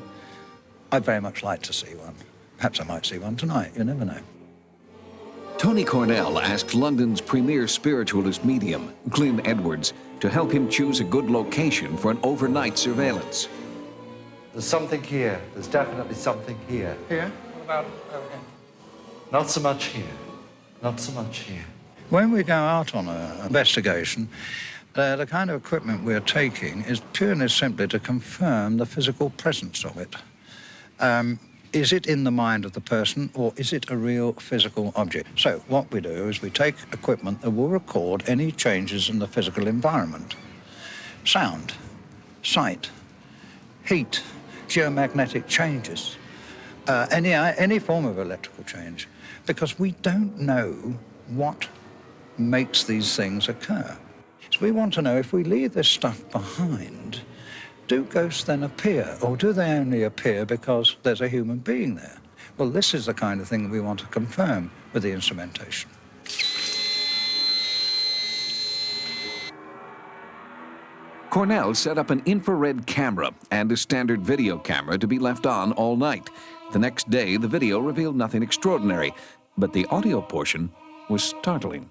I'd very much like to see one. Perhaps I might see one tonight. You never know. Tony Cornell asked London's premier spiritualist medium, Glyn Edwards, to help him choose a good location for an overnight surveillance. There's something here. There's definitely something here. Here? What about over here? Not so much here. Not so much here. When we go out on an investigation, the kind of equipment we're taking is purely simply to confirm the physical presence of it. Is it in the mind of the person, or is it a real physical object? So what we do is we take equipment that will record any changes in the physical environment. Sound, sight, heat, geomagnetic changes, any form of electrical change, because we don't know what makes these things occur. So we want to know, if we leave this stuff behind, do ghosts then appear, or do they only appear because there's a human being there? Well, this is the kind of thing we want to confirm with the instrumentation. Cornell set up an infrared camera and a standard video camera to be left on all night. The next day, the video revealed nothing extraordinary, but the audio portion was startling.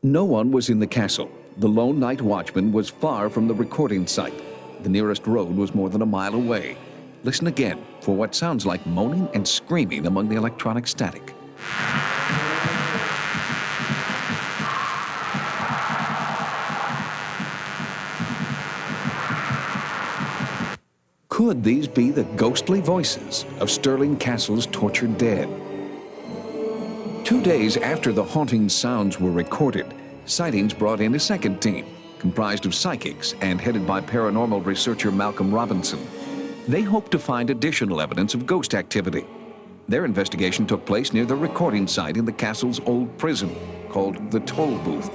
No one was in the castle. The lone night watchman was far from the recording site. The nearest road was more than a mile away. Listen again for what sounds like moaning and screaming among the electronic static. Could these be the ghostly voices of Stirling Castle's tortured dead? 2 days after the haunting sounds were recorded, Sightings brought in a second team, comprised of psychics and headed by paranormal researcher Malcolm Robinson. They hoped to find additional evidence of ghost activity. Their investigation took place near the recording site in the castle's old prison, called the Toll Booth.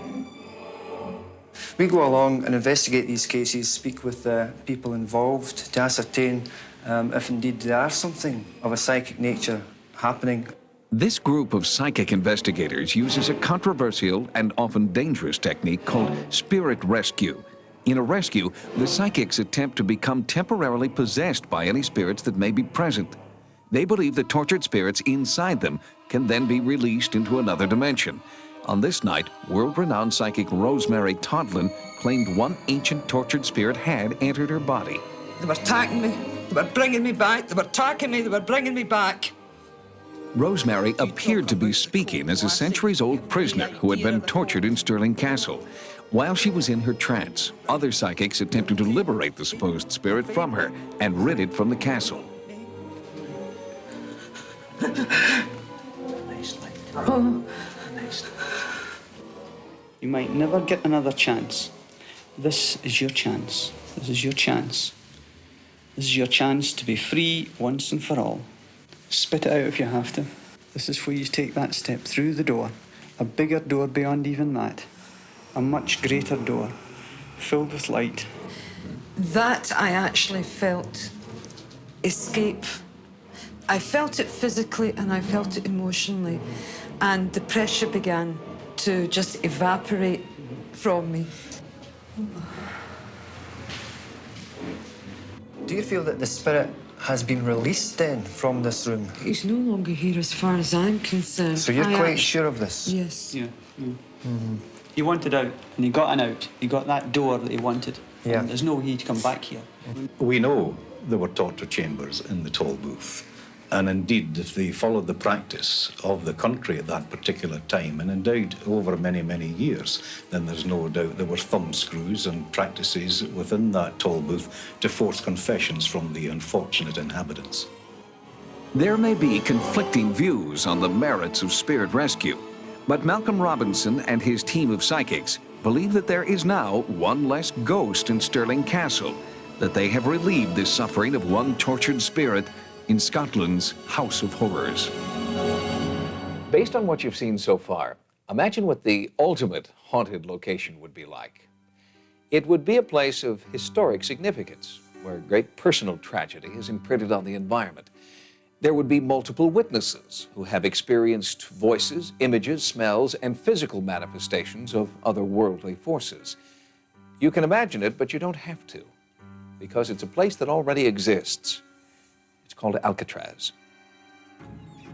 We go along and investigate these cases, speak with the people involved to ascertain if indeed there are something of a psychic nature happening. This group of psychic investigators uses a controversial and often dangerous technique called spirit rescue. In a rescue, the psychics attempt to become temporarily possessed by any spirits that may be present. They believe the tortured spirits inside them can then be released into another dimension. On this night, world-renowned psychic Rosemary Todlin claimed one ancient tortured spirit had entered her body. They were attacking me, they were bringing me back, they were attacking me, they were bringing me back. Rosemary appeared to be speaking as a centuries-old prisoner who had been tortured in Stirling Castle. While she was in her trance, other psychics attempted to liberate the supposed spirit from her and rid it from the castle. Oh. You might never get another chance. This is your chance. This is your chance. This is your chance to be free once and for all. Spit it out if you have to. This is where you take that step through the door. A bigger door beyond even that. A much greater door, filled with light. That I actually felt escape. I felt it physically and I felt it emotionally. And the pressure began to just evaporate from me. Do you feel that the spirit has been released then from this room? He's no longer here as far as I'm concerned. So you're quite sure of this? Yes. Yeah. He wanted out, and he got an out. He got that door that he wanted. Yeah. And there's no way he'd come back here. We know there were torture chambers in the Toll Booth. And indeed, if they followed the practice of the country at that particular time, and indeed over many, many years, then there's no doubt there were thumbscrews and practices within that Toll Booth to force confessions from the unfortunate inhabitants. There may be conflicting views on the merits of spirit rescue, but Malcolm Robinson and his team of psychics believe that there is now one less ghost in Stirling Castle, that they have relieved the suffering of one tortured spirit in Scotland's House of Horrors. Based on what you've seen so far, imagine what the ultimate haunted location would be like. It would be a place of historic significance, where great personal tragedy is imprinted on the environment. There would be multiple witnesses who have experienced voices, images, smells, and physical manifestations of otherworldly forces. You can imagine it, but you don't have to, because it's a place that already exists. It's called Alcatraz.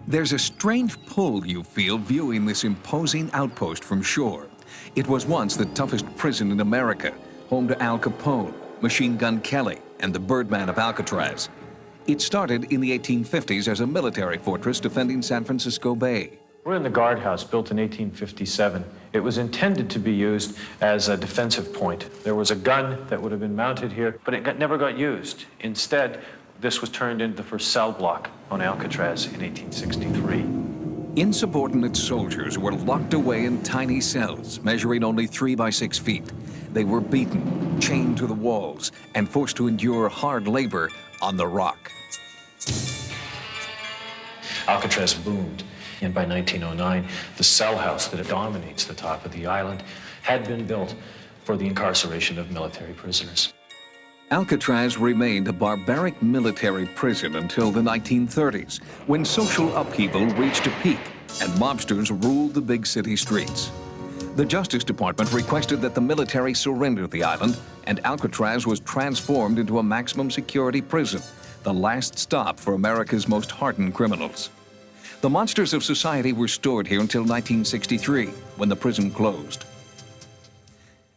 There's a strange pull you feel viewing this imposing outpost from shore. It was once the toughest prison in America, home to Al Capone, Machine Gun Kelly, and the Birdman of Alcatraz. It started in the 1850s as a military fortress defending San Francisco Bay. We're in the guardhouse, built in 1857. It was intended to be used as a defensive point. There was a gun that would have been mounted here, but it never got used. Instead, this was turned into the first cell block on Alcatraz in 1863. Insubordinate soldiers were locked away in tiny cells, measuring only 3 by 6 feet. They were beaten, chained to the walls, and forced to endure hard labor on the rock. Alcatraz boomed, and by 1909, the cell house that dominates the top of the island had been built for the incarceration of military prisoners. Alcatraz remained a barbaric military prison until the 1930s, when social upheaval reached a peak and mobsters ruled the big city streets. The Justice Department requested that the military surrender the island, and Alcatraz was transformed into a maximum security prison, the last stop for America's most hardened criminals. The monsters of society were stored here until 1963, when the prison closed.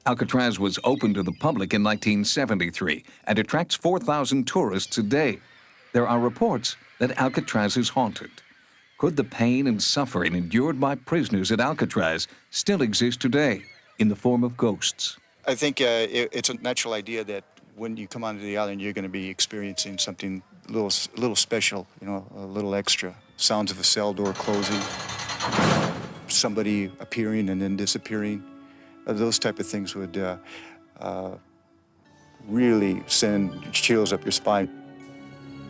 Alcatraz was opened to the public in 1973 and attracts 4,000 tourists a day. There are reports that Alcatraz is haunted. Could the pain and suffering endured by prisoners at Alcatraz still exist today in the form of ghosts? I think it's a natural idea that when you come onto the island, you're going to be experiencing something a little special, you know, a little extra. Sounds of a cell door closing, somebody appearing and then disappearing. Those type of things would really send chills up your spine.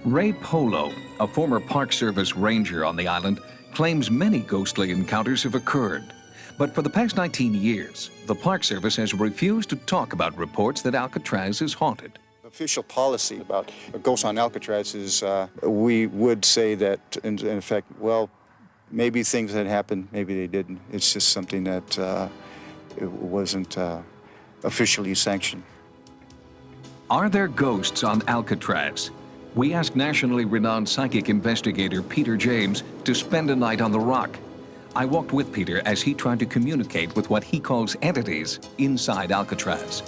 Ray Polo, a former Park Service ranger on the island, claims many ghostly encounters have occurred. But for the past 19 years, the Park Service has refused to talk about reports that Alcatraz is haunted. Official policy about ghosts on Alcatraz is we would say that, in effect, well, maybe things had happened, maybe they didn't. It's just something that it wasn't officially sanctioned. Are there ghosts on Alcatraz? We asked nationally renowned psychic investigator Peter James to spend a night on the rock. I walked with Peter as he tried to communicate with what he calls entities inside Alcatraz.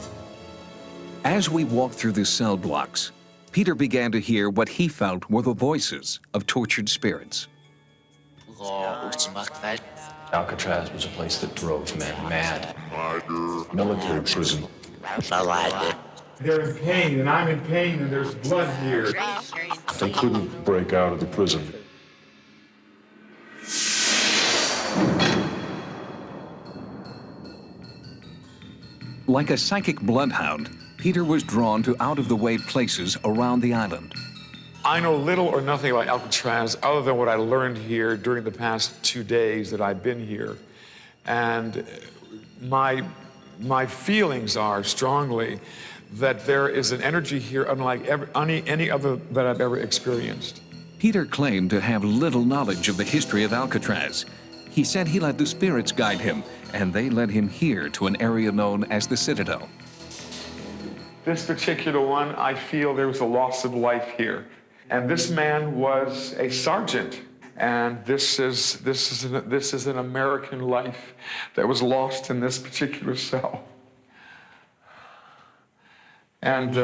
As we walked through the cell blocks, Peter began to hear what he felt were the voices of tortured spirits. Alcatraz was a place that drove men mad. Military prison. They're in pain, and I'm in pain, and there's blood here. They couldn't break out of the prison. Like a psychic bloodhound, Peter was drawn to out-of-the-way places around the island. I know little or nothing about Alcatraz other than what I learned here during the past 2 days that I've been here. And my feelings are strongly that there is an energy here unlike any other that I've ever experienced. Peter claimed to have little knowledge of the history of Alcatraz. He said he let the spirits guide him, and they led him here to an area known as the Citadel. This particular one, I feel there was a loss of life here. And this man was a sergeant. And this is an American life that was lost in this particular cell. And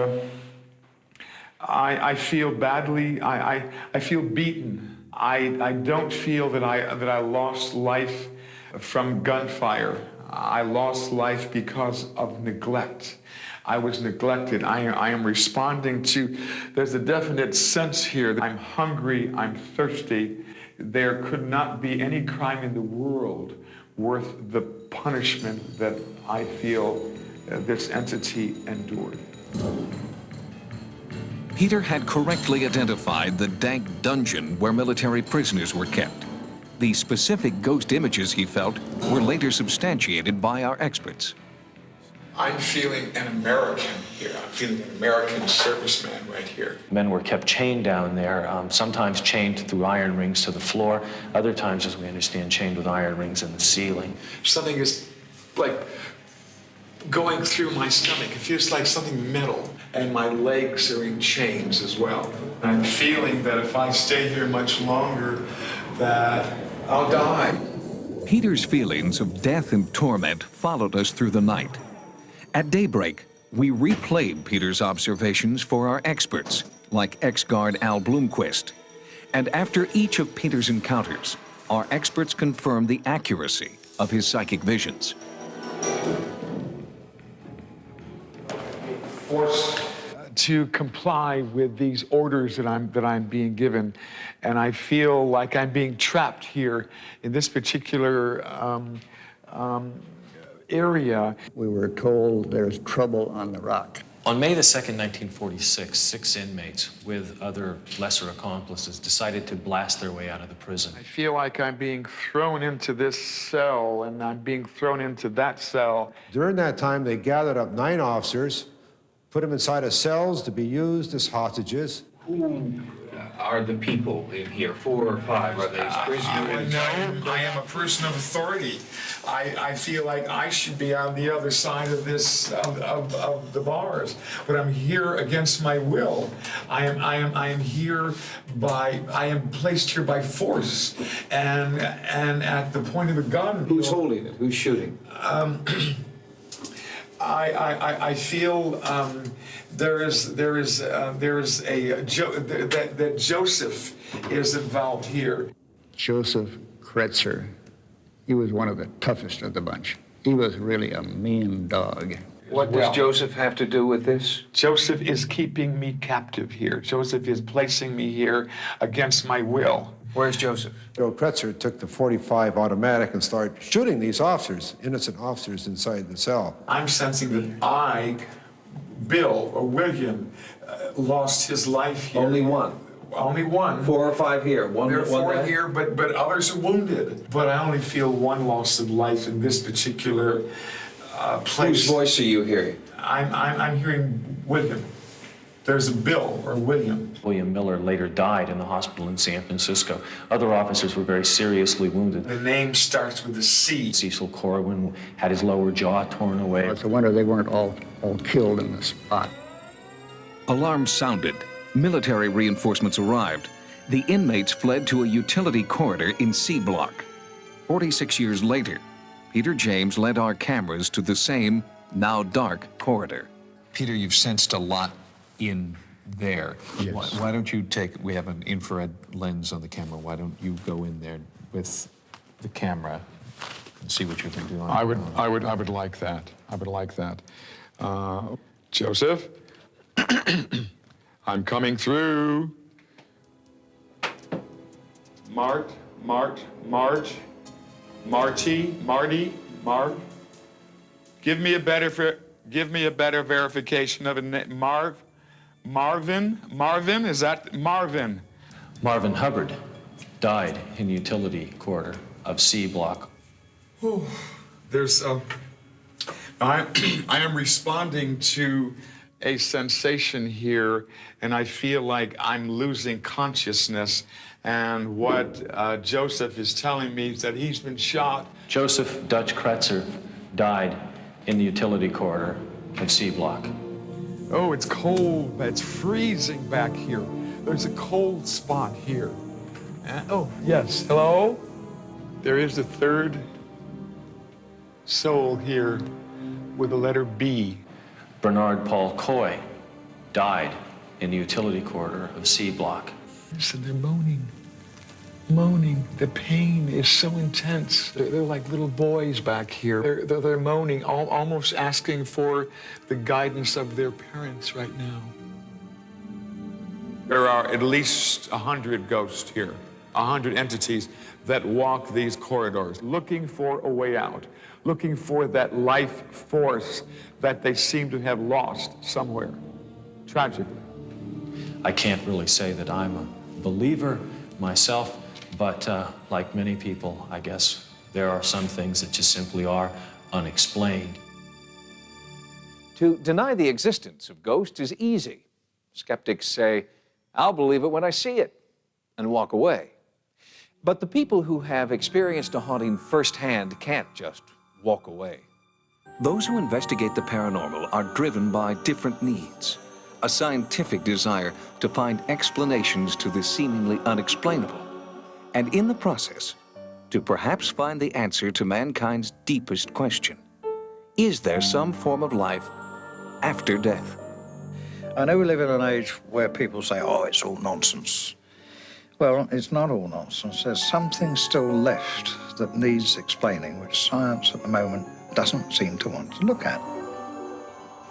I feel badly, I feel beaten. I don't feel that I lost life from gunfire. I lost life because of neglect. I was neglected. I am responding to, there's a definite sense here that I'm hungry, I'm thirsty. There could not be any crime in the world worth the punishment that I feel this entity endured. Peter had correctly identified the dank dungeon where military prisoners were kept. The specific ghost images he felt were later substantiated by our experts. I'm feeling an American here. I'm feeling an American serviceman right here. Men were kept chained down there, sometimes chained through iron rings to the floor, other times, as we understand, chained with iron rings in the ceiling. Something is like going through my stomach. It feels like something metal, and my legs are in chains as well. I'm feeling that if I stay here much longer, that I'll die. Peter's feelings of death and torment followed us through the night. At daybreak, we replayed Peter's observations for our experts, like ex-guard Al Bloomquist. And after each of Peter's encounters, our experts confirmed the accuracy of his psychic visions. Forced to comply with these orders that I'm being given, and I feel like I'm being trapped here in this particular area. We were told there's trouble on the rock. On May the 2nd, 1946, 6 inmates with other lesser accomplices decided to blast their way out of the prison. I feel like I'm being thrown into this cell, and I'm being thrown into that cell. During that time, they gathered up 9 officers, put them inside of cells to be used as hostages. Who are the people in here? 4 or 5? Are they prisoners? I am a person of authority. I feel like I should be on the other side of this of the bars, but I'm here against my will. I am here by, I am placed here by force, and at the point of a gun. Who's holding it? Who's shooting? I feel that Joseph is involved here. Joseph Kretzer, he was one of the toughest of the bunch. He was really a mean dog. What does Joseph have to do with this? Joseph is keeping me captive here. Joseph is placing me here against my will. Where's Joseph? Joe Kretzer took the .45 automatic and started shooting these officers, innocent officers inside the cell. I'm sensing that Bill, or William, lost his life here. Only one. Only one. 4 or 5 here. There are 4 there? here, but others are wounded. But I only feel one loss of life in this particular place. Whose voice are you hearing? I'm hearing William. There's a Bill or William. William Miller later died in the hospital in San Francisco. Other officers were very seriously wounded. The name starts with a C. Cecil Corwin had his lower jaw torn away. It's a wonder they weren't all killed in the spot. Alarm sounded. Military reinforcements arrived. The inmates fled to a utility corridor in C Block. 46 years later, Peter James led our cameras to the same, now dark, corridor. Peter, you've sensed a lot in there. Yes. Why don't you we have an infrared lens on the camera. Why don't you go in there with the camera and see what you can do? I would like that. I would like that. Joseph, I'm coming through. Marty, Mark. Give me a better verification of a name. Marvin, is that Marvin? Marvin Hubbard died in the utility corridor of C Block. There's I am responding to a sensation here, and I feel like I'm losing consciousness. And what Joseph is telling me is that he's been shot. Joseph Dutch Kretzer died in the utility corridor of C Block. Oh, it's cold. It's freezing back here. There's a cold spot here. Oh, yes. Hello? There is the third soul here with the letter B. Bernard Paul Coy died in the utility corridor of C Block. Listen, they're moaning. The pain is so intense. They're like little boys back here. They're moaning, almost asking for the guidance of their parents right now. There are at least 100 ghosts here, 100 entities that walk these corridors, looking for a way out, looking for that life force that they seem to have lost somewhere, tragically. I can't really say that I'm a believer myself, but like many people, I guess there are some things that just simply are unexplained. To deny the existence of ghosts is easy. Skeptics say, I'll believe it when I see it, and walk away. But the people who have experienced a haunting firsthand can't just walk away. Those who investigate the paranormal are driven by different needs. A scientific desire to find explanations to the seemingly unexplainable. And in the process, to perhaps find the answer to mankind's deepest question. Is there some form of life after death? I know we live in an age where people say, oh, it's all nonsense. Well, it's not all nonsense. There's something still left that needs explaining, which science at the moment doesn't seem to want to look at.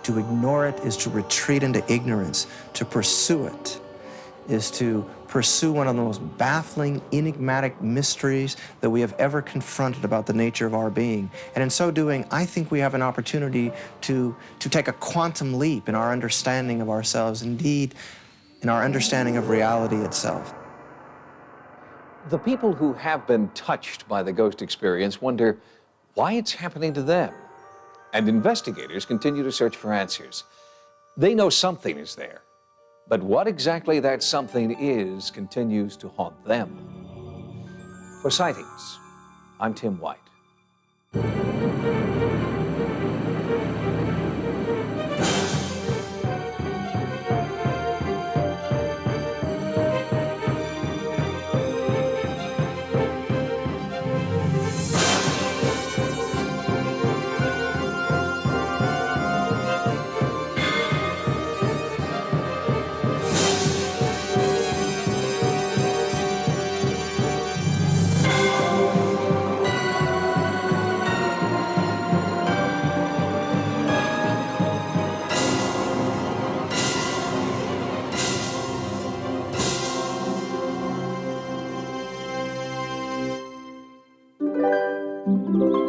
To ignore it is to retreat into ignorance. To pursue it is to pursue one of the most baffling, enigmatic mysteries that we have ever confronted about the nature of our being. And in so doing, I think we have an opportunity to take a quantum leap in our understanding of ourselves, indeed, in our understanding of reality itself. The people who have been touched by the ghost experience wonder why it's happening to them. And investigators continue to search for answers. They know something is there, but what exactly that something is continues to haunt them. For Sightings, I'm Tim White. you.